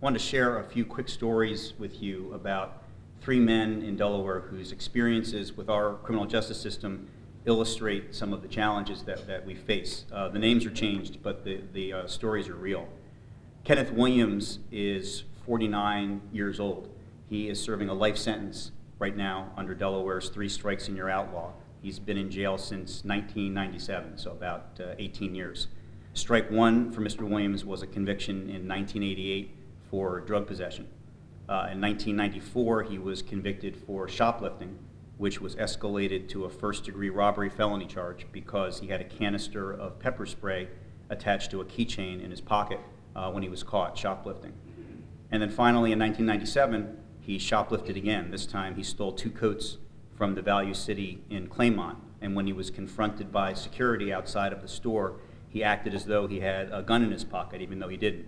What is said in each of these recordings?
wanted to share a few quick stories with you about three men in Delaware whose experiences with our criminal justice system illustrate some of the challenges that we face. The names are changed, but the stories are real. Kenneth Williams is 49 years old. He is serving a life sentence right now under Delaware's 3 strikes and you're outlaw. He's been in jail since 1997, so about 18 years. Strike 1 for Mr. Williams was a conviction in 1988 for drug possession. In 1994, he was convicted for shoplifting, which was escalated to a first-degree robbery felony charge because he had a canister of pepper spray attached to a keychain in his pocket when he was caught shoplifting. And then finally, in 1997, he shoplifted again. This time, he stole 2 coats from the Value City in Claymont. And when he was confronted by security outside of the store, he acted as though he had a gun in his pocket, even though he didn't.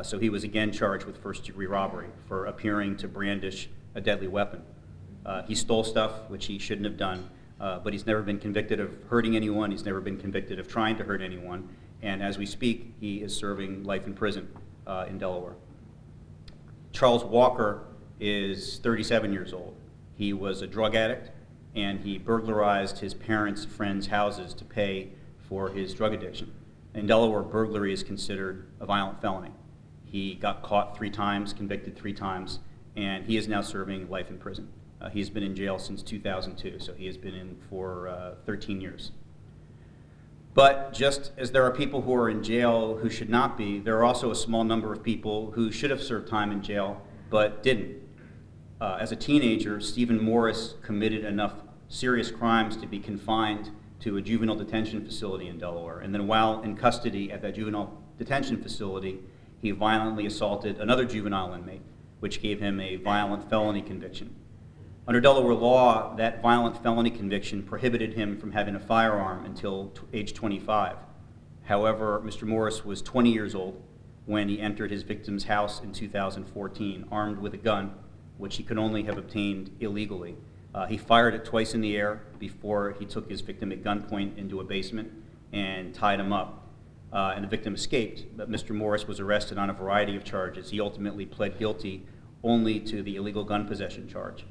So he was again charged with first-degree robbery for appearing to brandish a deadly weapon. He stole stuff, which he shouldn't have done, but he's never been convicted of hurting anyone. He's never been convicted of trying to hurt anyone. And as we speak, he is serving life in prison in Delaware. Charles Walker is 37 years old. He was a drug addict, and he burglarized his parents' friends' houses to pay for his drug addiction. In Delaware, burglary is considered a violent felony. He got caught 3 times, convicted 3 times, and he is now serving life in prison. He's been in jail since 2002, so he has been in for 13 years. But just as there are people who are in jail who should not be, there are also a small number of people who should have served time in jail but didn't. As a teenager, Stephen Morris committed enough serious crimes to be confined to a juvenile detention facility in Delaware. And then while in custody at that juvenile detention facility, he violently assaulted another juvenile inmate, which gave him a violent felony conviction. Under Delaware law, that violent felony conviction prohibited him from having a firearm until age 25. However, Mr. Morris was 20 years old when he entered his victim's house in 2014, armed with a gun, which he could only have obtained illegally. He fired it twice in the air before he took his victim at gunpoint into a basement and tied him up. And the victim escaped, but Mr. Morris was arrested on a variety of charges. He ultimately pled guilty only to the illegal gun possession charge.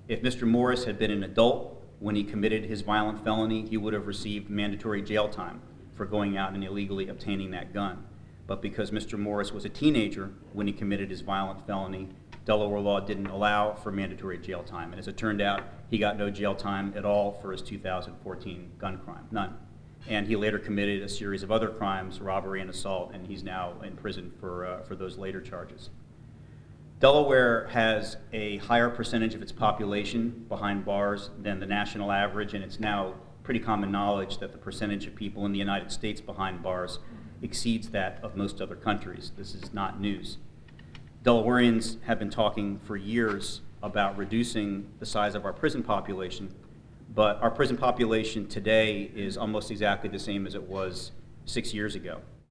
If Mr. Morris had been an adult when he committed his violent felony, he would have received mandatory jail time for going out and illegally obtaining that gun. But because Mr. Morris was a teenager when he committed his violent felony, Delaware law didn't allow for mandatory jail time. And as it turned out, he got no jail time at all for his 2014 gun crime, none. And he later committed a series of other crimes, robbery and assault, and he's now in prison for those later charges. Delaware has a higher percentage of its population behind bars than the national average, and it's now pretty common knowledge that the percentage of people in the United States behind bars exceeds that of most other countries. This is not news. Delawareans have been talking for years about reducing the size of our prison population, but our prison population today is almost exactly the same as it was 6 years ago.